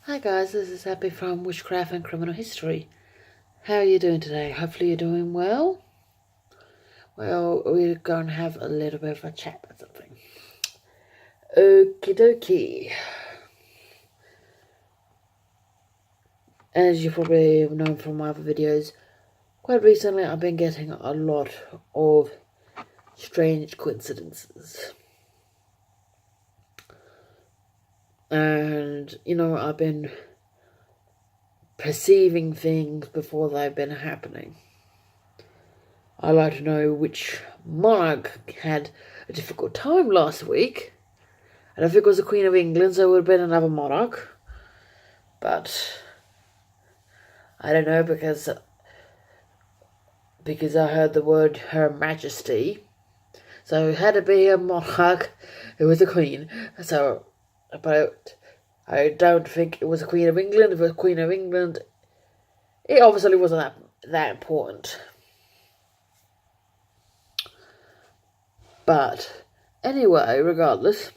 Hi guys, this is Happy from Witchcraft and Criminal History. How are you doing today? Hopefully you're doing well. Well, we're going to have a little bit of a chat about something. Okie dokie. As you probably have known from my other videos, quite recently I've been getting a lot of strange coincidences. And, I've been perceiving things before they've been happening. I'd like to know which monarch had a difficult time last week. And if it was the Queen of England, so it would have been another monarch. But I don't know, because I heard the word Her Majesty. So it had to be a monarch who was a queen. So, but I don't think it was the Queen of England. If it was the Queen of England, it obviously wasn't that important. But anyway, regardless,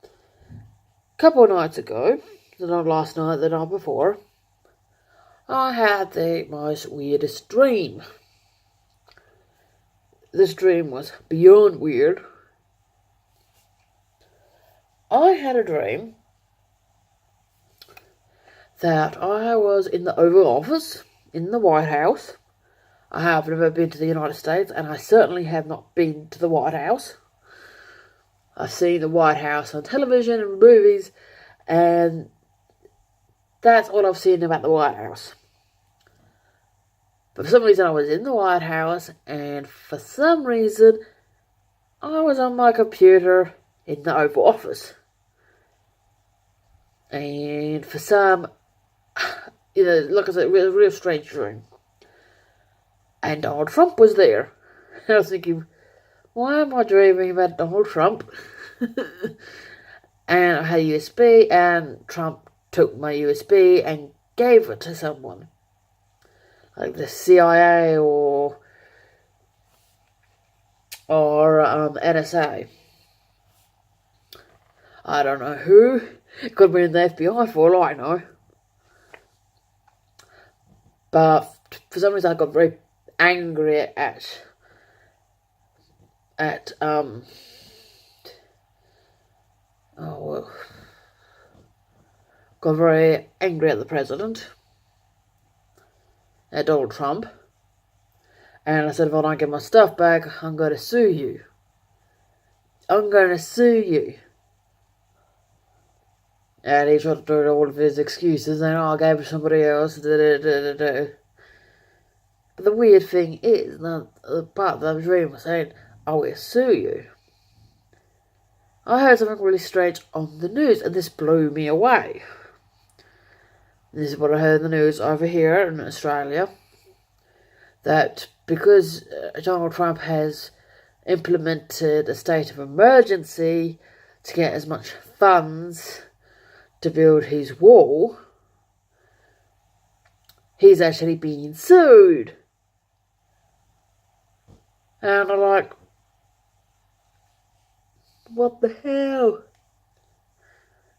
a couple of nights ago, not last night, the night before, I had the most weirdest dream. This dream was beyond weird. I had a dream that I was in the Oval Office, in the White House. I have never been to the United States, and I certainly have not been to the White House. I've seen the White House on television and movies, and that's all I've seen about the White House. But for some reason I was in the White House, and for some reason I was on my computer in the Oval Office. And for some, like I said, it was a real strange dream. And Donald Trump was there. And I was thinking, why am I dreaming about Donald Trump? And I had a USB, and Trump took my USB and gave it to someone. Like the CIA or NSA. I don't know who. It could have been the FBI for all I know. But for some reason I got very angry at got very angry at the president, at Donald Trump, and I said, if I don't get my stuff back, I'm going to sue you. I'm going to sue you. And he tried to do all of his excuses, and I gave it to somebody else. But the weird thing is, the part that I was reading was saying, I will sue you. I heard something really strange on the news, and this blew me away. This is what I heard in the news over here in Australia. That because Donald Trump has implemented a state of emergency to get as much funds to build his wall, he's actually being sued. And I'm like, what the hell?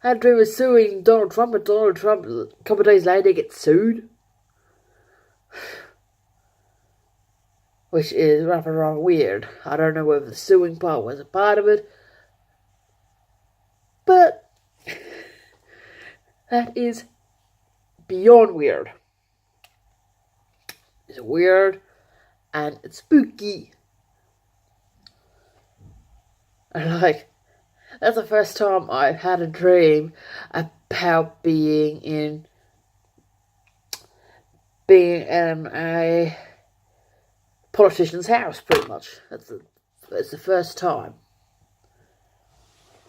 I had a dream of suing Donald Trump, and Donald Trump, a couple of days later, gets sued. Which is rather weird. I don't know whether the suing part was a part of it. But that is beyond weird. It's weird and it's spooky. And that's the first time I've had a dream about being in a politician's house, pretty much. It's the first time.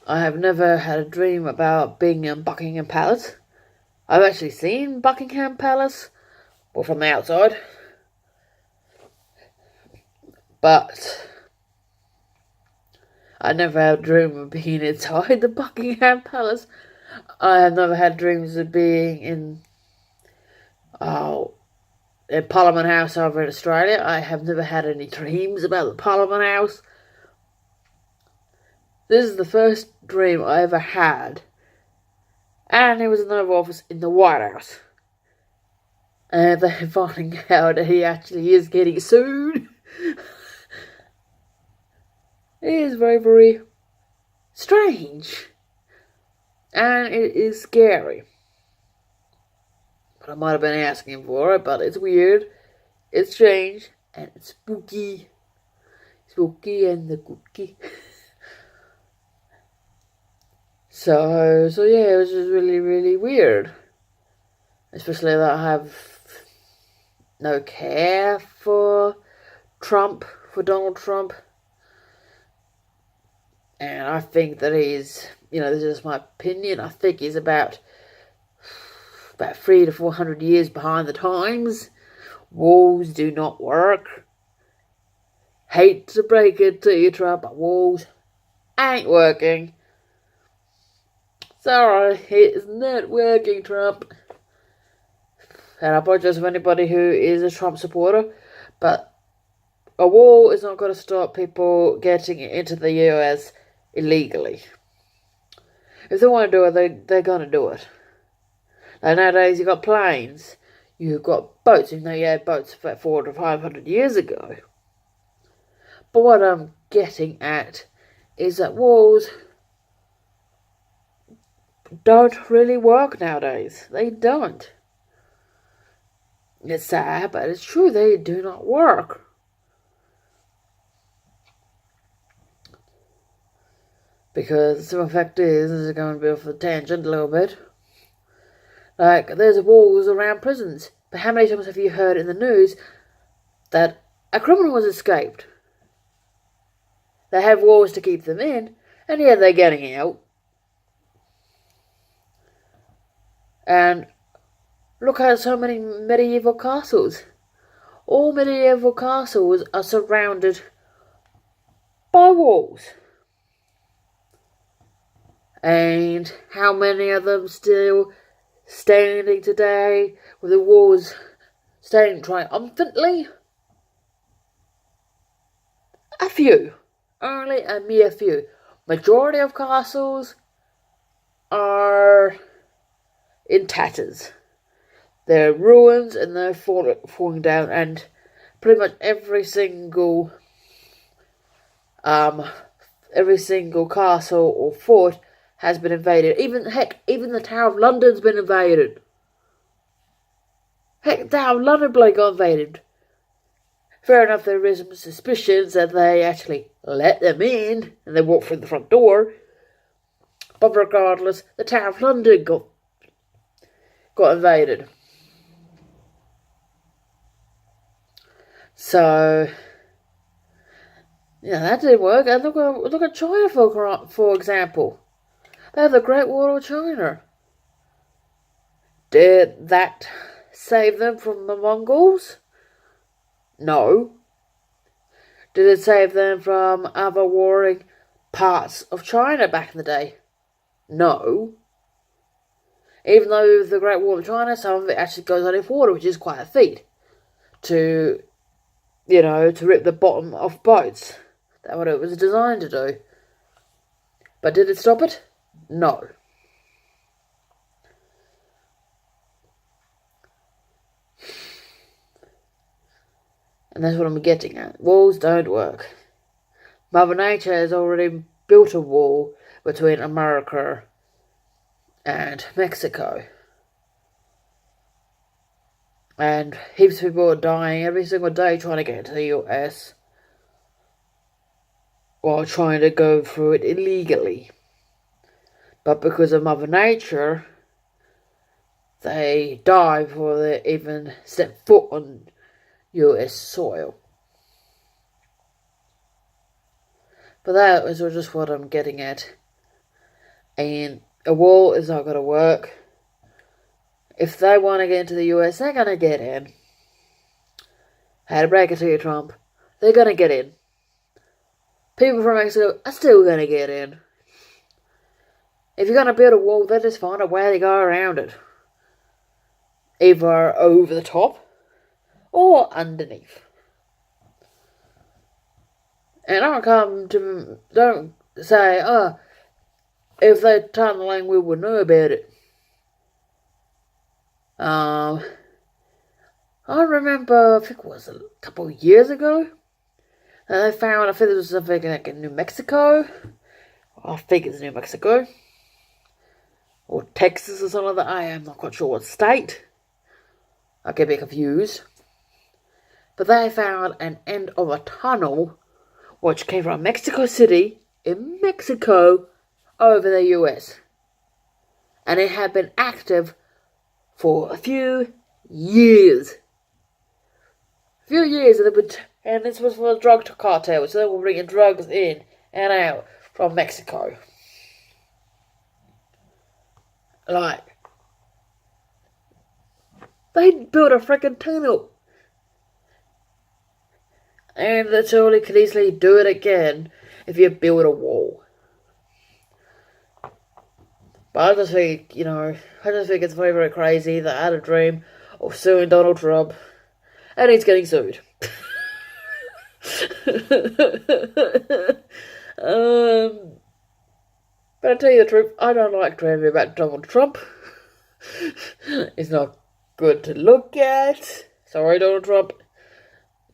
I have never had a dream about being in Buckingham Palace. I've actually seen Buckingham Palace, well, from the outside. But I never had a dream of being inside the Buckingham Palace. I have never had dreams of being in Parliament House over in Australia. I have never had any dreams about the Parliament House. This is the first dream I ever had And he was in the Oval Office in the White House. And they're finding out that he actually is getting sued. It is very, very strange. And it is scary. But I might have been asking for it, but it's weird. It's strange. And it's spooky. Spooky and the cookie. So yeah, it was just really, really weird. Especially that I have no care for Donald Trump. And I think that he's, this is my opinion, I think he's about 300 to 400 years behind the times. Walls do not work. Hate to break it to you, Trump, but walls ain't working. Sorry, it's not working, Trump. And I apologize for anybody who is a Trump supporter, but a wall is not going to stop people getting into the US illegally. If they want to do it, they're going to do it. Like nowadays, you've got planes, you've got boats, even though you had boats about 400 to 500 years ago. But what I'm getting at is that walls don't really work nowadays. They don't. It's sad, but it's true. They do not work. Because the fact is, this is going to be off the tangent a little bit. Like, there's walls around prisons. But how many times have you heard in the news that a criminal has escaped? They have walls to keep them in, and yet they're getting out. And look at so many medieval castles. All medieval castles are surrounded by walls. And how many of them still standing today with the walls standing triumphantly? A few. Only a mere few. Majority of castles are in tatters. They're ruins and they're falling down, and pretty much every single castle or fort has been invaded. Even the Tower of London's been invaded. Heck, the Tower of London got invaded. Fair enough, there is some suspicions that they actually let them in and they walked through the front door. But regardless, the Tower of London got invaded. So, that didn't work. And look at China, for example. They have the Great Wall of China. Did that save them from the Mongols? No. Did it save them from other warring parts of China back in the day? No. Even though the Great Wall of China, some of it actually goes underwater, which is quite a feat. To rip the bottom off boats. That's what it was designed to do. But did it stop it? No. And that's what I'm getting at. Walls don't work. Mother Nature has already built a wall between America and Mexico. And heaps of people are dying every single day trying to get to the US. While trying to go through it illegally. But because of Mother Nature, they die before they even step foot on US soil. But that is just what I'm getting at. And a wall is not going to work. If they want to get into the US, they're going to get in. I had to break it to you, Trump. They're going to get in. People from Mexico are still going to get in. If you're going to build a wall, then just find a way to go around it. Either over the top or underneath. And don't say, if they're tunneling, we would know about it. I remember, I think it was a couple of years ago, they found, I think it was something like in New Mexico. I think it's New Mexico. Or Texas or something like that. I am not quite sure what state. I get a bit confused. But they found an end of a tunnel which came from Mexico City in Mexico over the US. And it had been active for a few years. And this was for the drug cartel, so they were bringing drugs in and out from Mexico. Like, they built a freaking tunnel. And they totally could easily do it again if you build a wall. But I just think, it's very, very crazy that I had a dream of suing Donald Trump. And he's getting sued. But I tell you the truth, I don't like dreaming about Donald Trump. It's not good to look at. Sorry, Donald Trump.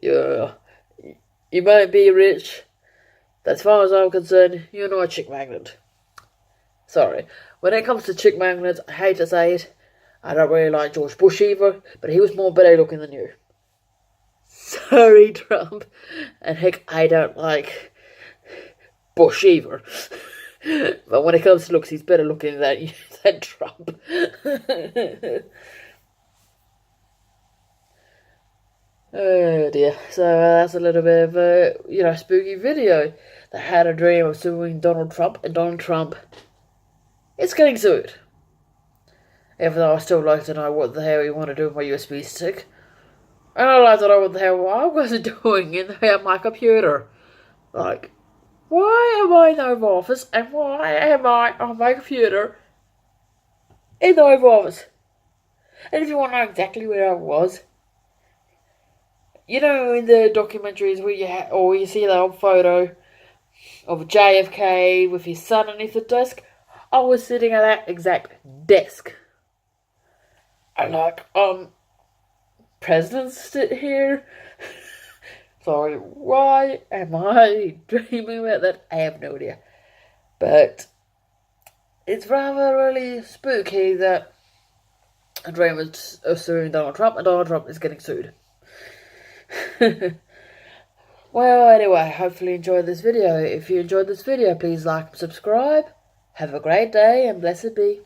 You might be rich. As far as I'm concerned, you're not a chick magnet. Sorry. When it comes to chick magnets, I hate to say it, I don't really like George Bush either, but he was more better looking than you. Sorry, Trump. And heck, I don't like Bush either. But when it comes to looks, he's better looking than Trump. Oh dear. So that's a little bit of a, spooky video. That had a dream of suing Donald Trump, and Donald Trump is getting sued. Even though I still like to know what the hell you want to do with my USB stick. And I'd like to know what the hell I was doing in my computer. Like, why am I in the Oval Office, and why am I on my computer in the Oval Office? And if you want to know exactly where I was, in the documentaries where you see that old photo of JFK with his son underneath the desk, I was sitting at that exact desk. And presidents sit here. Sorry, why am I dreaming about that? I have no idea. But it's rather really spooky that a dream is suing Donald Trump, and Donald Trump is getting sued. Well, anyway, hopefully you enjoyed this video. If you enjoyed this video, please like and subscribe. Have a great day, and blessed be.